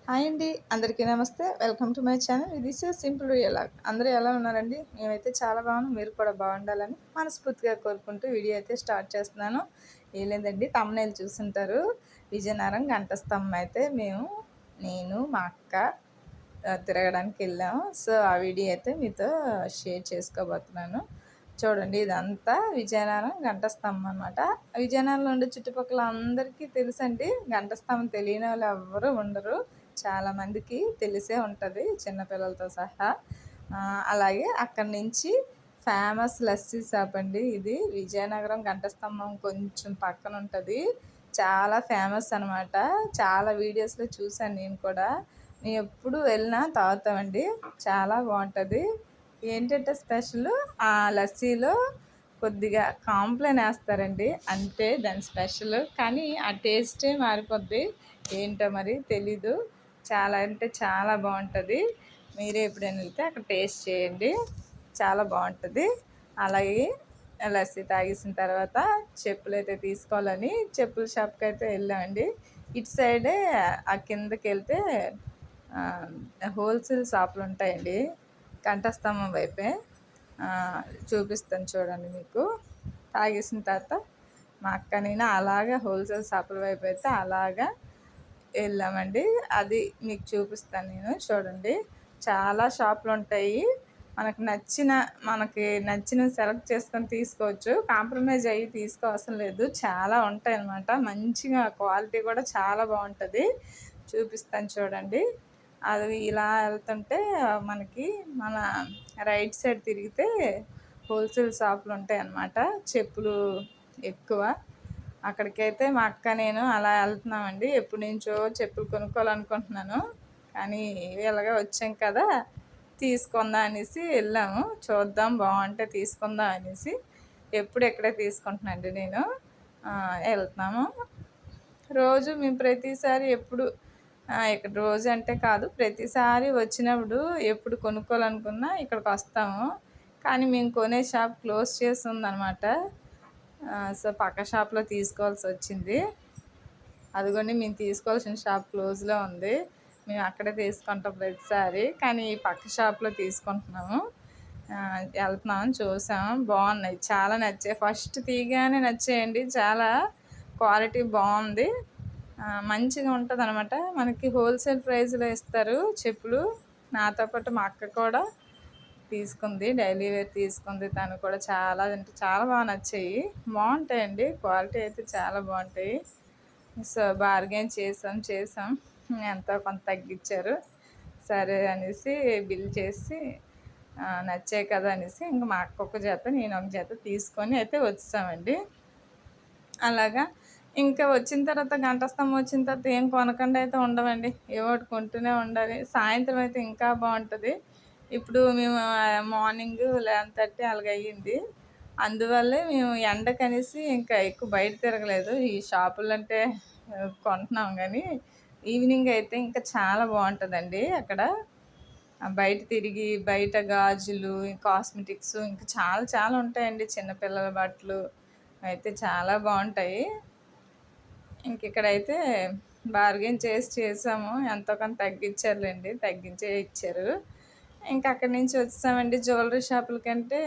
Hi అండి. అందరికీ నమస్తే. Welcome to my channel. This is simple reallog. అందరూ ఎలా ఉన్నారండి? మేమైతే చాలా బాగున్నాం. మీరు కూడా బాగుండాలని మనస్ఫూర్తిగా కోరుకుంటూ వీడియో అయితే స్టార్ట్ చేస్తున్నాను. ఏం లేదండి, థంబ్‌నెయిల్ చూసుంటారు. విజయనగరం గంట స్తంభం అయితే నేను మా అక్క తిరగడానికి వెళ్ళాము. సో ఆ వీడియో అయితే మీతో షేర్ చేసుకోబోతున్నాను. చూడండి, ఇదంతా విజయనగరం గంట స్తంభం అనమాట. విజయనగరంలో ఉండే చుట్టుపక్కల అందరికీ తెలుసండి. గంట స్తంభం తెలియని వాళ్ళు ఎవ్వరూ ఉండరు. చాలామందికి తెలిసే ఉంటుంది, చిన్నపిల్లలతో సహా. అలాగే అక్కడి నుంచి ఫేమస్ లస్సీ షాప్ అండి ఇది. విజయనగరం గంట స్తంభం కొంచెం పక్కన ఉంటుంది. చాలా ఫేమస్ అనమాట. చాలా వీడియోస్లో చూశాను నేను కూడా. మేము ఎప్పుడు వెళ్ళినా తాగుతామండి. చాలా బాగుంటుంది. ఏంటంటే స్పెషల్, ఆ లస్సీలో కొద్దిగా కాంప్లెయిన్ వేస్తారండి, అంటే దాని స్పెషల్. కానీ ఆ టేస్టే మారిపోద్ది. ఏంటో మరి తెలీదు. చాలా అంటే చాలా బాగుంటుంది. మీరే ఎప్పుడైనా వెళ్తే అక్కడ టేస్ట్ చేయండి, చాలా బాగుంటుంది. అలాగే లస్సీ తాగేసిన తర్వాత చెప్పులు అయితే తీసుకోవాలని చెప్పుల షాప్కి అయితే వెళ్ళామండి. ఇటు సైడే ఆ కిందకి వెళ్తే హోల్సేల్ షాపులు ఉంటాయండి. కంఠస్తంభం వైపే చూపిస్తాను చూడండి మీకు. తాగేసిన తర్వాత మా అక్క నేను అలాగా హోల్సేల్ షాపుల వైపు అయితే అలాగా వెళ్ళామండి. అది మీకు చూపిస్తాను నేను. చూడండి, చాలా షాపులు ఉంటాయి. మనకి నచ్చిన సెలెక్ట్ చేసుకొని తీసుకోవచ్చు. కాంప్రమైజ్ అయ్యి తీసుకోవసరం లేదు. చాలా ఉంటాయి అన్నమాట. మంచిగా క్వాలిటీ కూడా చాలా బాగుంటుంది. చూపిస్తాను చూడండి. అది ఇలా వెళ్తుంటే మనకి మన రైట్ సైడ్ తిరిగితే హోల్సేల్ షాపులు ఉంటాయి అన్నమాట. చెప్పులు ఎక్కువ. అక్కడికైతే మా అక్క నేను అలా వెళ్తున్నామండి. ఎప్పటి నుంచో చెప్పులు కొనుక్కోవాలనుకుంటున్నాను, కానీ ఇలాగే వచ్చాం కదా, తీసుకుందాం అనేసి వెళ్ళాము. చూద్దాం, బాగుంటే తీసుకుందాం అనేసి ఎప్పుడు ఎక్కడే తీసుకుంటున్నాండి నేను. వెళ్తున్నాము రోజు. మేము ప్రతిసారి ఎప్పుడు ఇక్కడ రోజు అంటే కాదు, ప్రతిసారి వచ్చినప్పుడు ఎప్పుడు కొనుక్కోవాలనుకున్నా ఇక్కడికి వస్తాము. కానీ మేము కొనే షాప్ క్లోజ్ చేసి ఉందన్నమాట. సో పక్క షాప్లో తీసుకోవాల్సి వచ్చింది. అదిగోండి, మేము తీసుకోవాల్సిన షాప్ క్లోజ్లో ఉంది. మేము అక్కడే తీసుకుంటాం ప్రతిసారి, కానీ ఈ పక్క షాప్లో తీసుకుంటున్నాము. వెళ్తున్నాము. చూసాము, బాగున్నాయి, చాలా నచ్చాయి. ఫస్ట్ తీయగానే నచ్చాయండి. చాలా క్వాలిటీ బాగుంది, మంచిగా ఉంటుంది అనమాట. మనకి హోల్సేల్ ప్రైస్లో ఇస్తారు చెప్పులు. నాతో పాటు మా అక్క కూడా తీసుకుంది, డైలీ వేర్ తీసుకుంది. తను కూడా చాలా అంటే చాలా బాగా నచ్చాయి. బాగుంటాయండి, క్వాలిటీ అయితే చాలా బాగుంటాయి. సో బార్గెన్ చేసాం. ఎంతో కొంత తగ్గించారు. సరే అనేసి బిల్ చేసి నచ్చాయి కదా అనేసి ఇంకా మా అక్క ఒక జత, నేను ఒక జత తీసుకొని అయితే వచ్చామండి. అలాగా ఇంకా వచ్చిన తర్వాత గంట స్తంభం వచ్చిన తర్వాత ఏం కొనకుండా అయితే ఉండవండి. ఏవో ఒకటి కొంటూనే ఉండాలి. సాయంత్రం అయితే ఇంకా బాగుంటుంది. ఇప్పుడు మేము మార్నింగ్ 11:30 అలాగ అయ్యింది. అందువల్లే మేము ఎండకనేసి ఇంకా ఎక్కువ బయట తిరగలేదు. ఈ షాపులు అంటే కొంటున్నాం, కానీ ఈవినింగ్ అయితే ఇంకా చాలా బాగుంటుందండి అక్కడ. బయట తిరిగి బయట గాజులు, కాస్మెటిక్స్ ఇంకా చాలా చాలా ఉంటాయండి. చిన్నపిల్లల బట్టలు అయితే చాలా బాగుంటాయి. ఇంక ఇక్కడైతే బార్గెన్ చేసాము. ఎంతో కొంత తగ్గించారులేండి, తగ్గించే ఇచ్చారు. ఇంకా అక్కడి నుంచి వచ్చామండి జ్యువెలరీ షాపుల కంటే.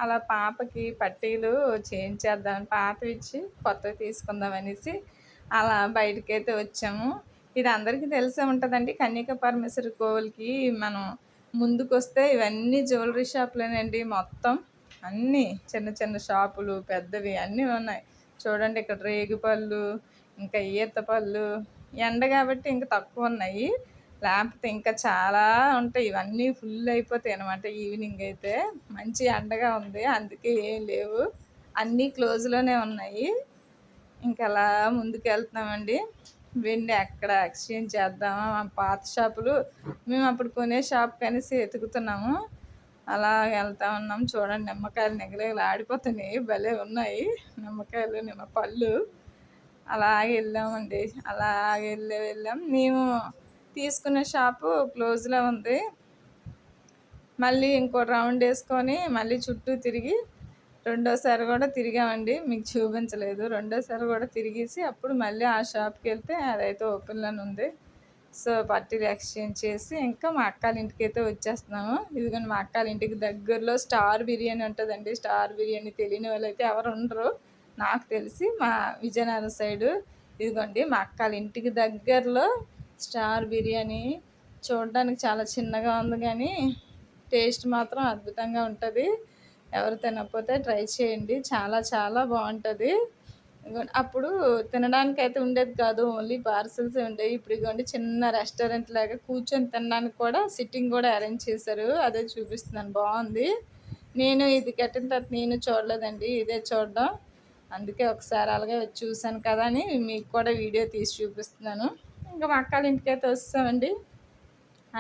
అలా పాపకి పట్టీలు చేయించేద్దామని పాతవి ఇచ్చి కొత్తవి తీసుకుందాం అనేసి అలా బయటకైతే వచ్చాము. ఇది అందరికీ తెలిసే ఉంటుందండి. కన్యకా పరమేశ్వరి కోవిల్కి మనం ముందుకు వస్తే ఇవన్నీ జ్యువెలరీ షాపులేనండి. మొత్తం అన్నీ చిన్న చిన్న షాపులు, పెద్దవి అన్నీ ఉన్నాయి. చూడండి, ఇక్కడ రేగిపళ్ళు, ఇంకా ఈత పళ్ళు. ఎండ కాబట్టి ఇంకా తక్కువ ఉన్నాయి, లేకపోతే ఇంకా చాలా ఉంటాయి. ఇవన్నీ ఫుల్ అయిపోతాయి అనమాట. ఈవినింగ్ అయితే మంచి ఎండగా ఉంది, అందుకే ఏం లేవు, అన్నీ క్లోజ్లోనే ఉన్నాయి. ఇంకా అలా ముందుకు వెళ్తున్నామండి. వెండి ఎక్కడ ఎక్స్చేంజ్ చేద్దామా, పాత షాపులు మేము అప్పుడు కొనే షాప్ కనేసి వెతుకుతున్నాము. అలా వెళ్తా ఉన్నాం. చూడండి, నిమ్మకాయలు నిగలేగలు ఆడిపోతున్నాయి, భలే ఉన్నాయి నిమ్మకాయలు, నిమ్మ పళ్ళు. అలాగే వెళ్ళామండి. అలాగే వెళ్ళాం. మేము తీసుకున్న షాపు క్లోజ్లో ఉంది. మళ్ళీ ఇంకో రౌండ్ వేసుకొని మళ్ళీ చుట్టూ తిరిగి రెండోసారి కూడా తిరిగామండి. మీకు చూపించలేదు. రెండోసారి కూడా తిరిగేసి అప్పుడు మళ్ళీ ఆ షాప్కి వెళ్తే అదైతే ఓపెన్లోనే ఉంది. సో పట్టీలు ఎక్స్చేంజ్ చేసి ఇంకా మా అక్కల ఇంటికైతే వచ్చేస్తున్నాము. ఇదిగోండి మా అక్కల ఇంటికి దగ్గరలో స్టార్ బిర్యానీ ఉంటుందండి. స్టార్ బిర్యానీ తెలియని వాళ్ళైతే ఎవరు ఉండరు నాకు తెలిసి మా విజయనగరం సైడు. ఇదిగోండి మా అక్కల ఇంటికి దగ్గరలో స్టార్ బిర్యానీ. చూడడానికి చాలా చిన్నగా ఉంది కానీ టేస్ట్ మాత్రం అద్భుతంగా ఉంటుంది. ఎవరు తినకపోతే ట్రై చేయండి, చాలా చాలా బాగుంటుంది. అప్పుడు తినడానికి అయితే ఉండేది కాదు, ఓన్లీ పార్సల్స్ ఉండేవి. ఇప్పుడు ఇదిగోండి చిన్న రెస్టారెంట్ లాగా కూర్చొని తినడానికి కూడా సిట్టింగ్ కూడా అరేంజ్ చేశారు. అదే చూపిస్తున్నాను, బాగుంది. నేను ఇది కట్టిన తర్వాత నేను చూడలేదండి, ఇదే చూడడం. అందుకే ఒకసారి అలాగే చూశాను కదా అని మీకు కూడా వీడియో తీసి చూపిస్తున్నాను. ఇంకా మా అక్కల ఇంటికి అయితే వస్తామండి.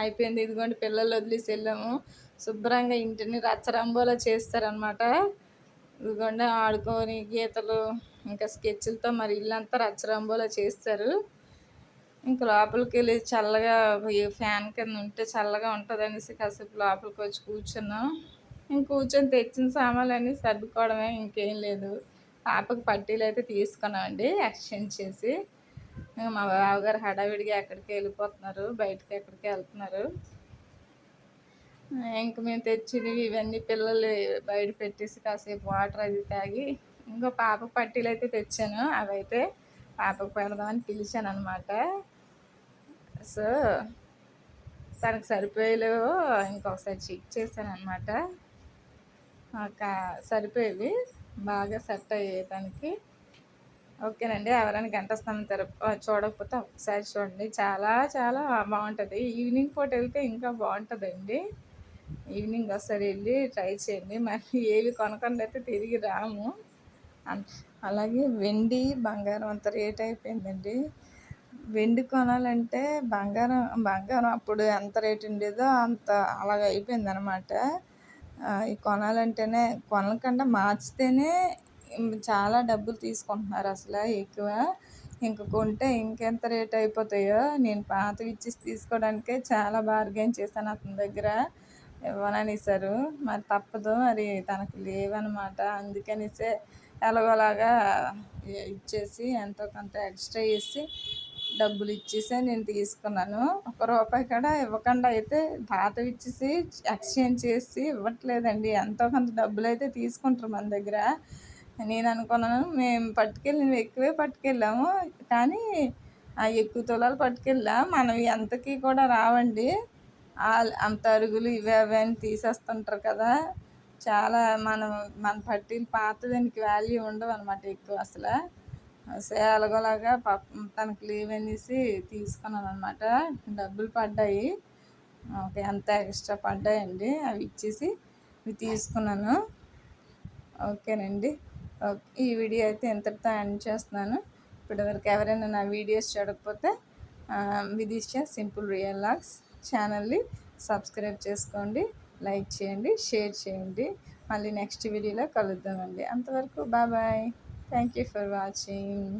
అయిపోయింది, ఇదిగోండి పిల్లలు వదిలేసి వెళ్ళాము. శుభ్రంగా ఇంటిని రచ్చరంబోలా చేస్తారనమాట. ఇదిగోండి ఆడుకొని గీతలు ఇంకా స్కెచ్లతో మరి ఇల్లంతా రచ్చరంబోలా చేస్తారు. ఇంక లోపలికి వెళ్ళి చల్లగా ఫ్యాన్ కింద ఉంటే చల్లగా ఉంటుంది అనేసి కాసేపు లోపలికి వచ్చి కూర్చున్నాం. ఇంక కూర్చొని తెచ్చిన సామాన్లన్నీ సర్దుకోవడమే, ఇంకేం లేదు. పాపకి పట్టీలు అయితే తీసుకున్నామండి ఎక్స్చేంజ్ చేసి. మా బావగారు హడావిడిగా ఎక్కడికి వెళ్ళిపోతున్నారు, బయటకి ఎక్కడికి వెళ్తున్నారు. ఇంక మేము తెచ్చినవి ఇవన్నీ పిల్లలు బయట పెట్టేసి కాసేపు వాటర్ అది తాగి ఇంకో పాప పట్టీలు అయితే తెచ్చాను. అవైతే పాపకు పెడదామని పిలిచాను అనమాట. సో తనకు సరిపోయేలేవో ఇంకొకసారి చెక్ చేశాను అనమాట. సరిపోయేవి, బాగా సెట్ అయ్యాయి తనకి. ఓకేనండి, ఎవరైనా గంట స్నానం చూడకపోతే ఒకసారి చూడండి, చాలా చాలా బాగుంటుంది. ఈవినింగ్ పూట వెళ్తే ఇంకా బాగుంటుందండి. ఈవినింగ్ ఒకసారి వెళ్ళి ట్రై చేయండి. మళ్ళీ ఏవి కొనకుండా అయితే తిరిగి రాము. అలాగే వెండి బంగారం అంత రేట్ అయిపోయిందండి. వెండి కొనాలంటే బంగారం అప్పుడు ఎంత రేటు ఉండేదో అంత అలాగ అయిపోయింది అనమాట. ఈ కొనాలంటేనే కొనకుండా మార్చితేనే చాలా డబ్బులు తీసుకుంటున్నారు అసలు ఎక్కువ. ఇంక కొంటే ఇంకెంత రేట్ అయిపోతాయో. నేను పాతవి ఇచ్చేసి తీసుకోవడానికే చాలా బార్గెన్ చేశాను అతని దగ్గర. ఇవ్వననేసారు, మరి తప్పదు, మరి తనకు లేవన్నమాట. అందుకనిసే ఎలాగోలాగా ఇచ్చేసి ఎంతో కొంత ఎక్స్ట్రా వేసి డబ్బులు ఇచ్చేసి నేను తీసుకున్నాను. ₹1 కూడా ఇవ్వకుండా అయితే పాతవి ఇచ్చేసి ఎక్స్చేంజ్ చేసి ఇవ్వట్లేదండి. ఎంతో కొంత డబ్బులు అయితే తీసుకుంటారు మన దగ్గర. నేను అనుకున్నాను మేము పట్టుకెళ్ళి ఎక్కువే పట్టుకెళ్ళాము, కానీ ఆ ఎక్కువ తులాలు పట్టుకెళ్ళాం మనవి ఎంతకి కూడా రావండి. అంత అరుగులు ఇవి అవి అని తీసేస్తుంటారు కదా. చాలా మన పట్టీలు పాతదానికి వాల్యూ ఉండవు అనమాట ఎక్కువ అసలు. ఎలాగోలాగా తనకు లీవ్ అనేసి తీసుకున్నాను అనమాట. డబ్బులు పడ్డాయి, ఓకే ఎంత ఎక్స్ట్రా పడ్డాయండి, అవి ఇచ్చేసి ఇవి తీసుకున్నాను. ఓకేనండి, ఓకే. ఈ వీడియో అయితే ఎంతటితో ఎండ్ చేస్తున్నాను. ఇప్పటివరకు ఎవరైనా నా వీడియోస్ చూడకపోతే విదిష్య సింపుల్ రియల్ లాగ్స్ ఛానల్ని సబ్స్క్రైబ్ చేసుకోండి, లైక్ చేయండి, షేర్ చేయండి. మళ్ళీ నెక్స్ట్ వీడియోలో కలుద్దామండి. అంతవరకు bye. Thank you for watching.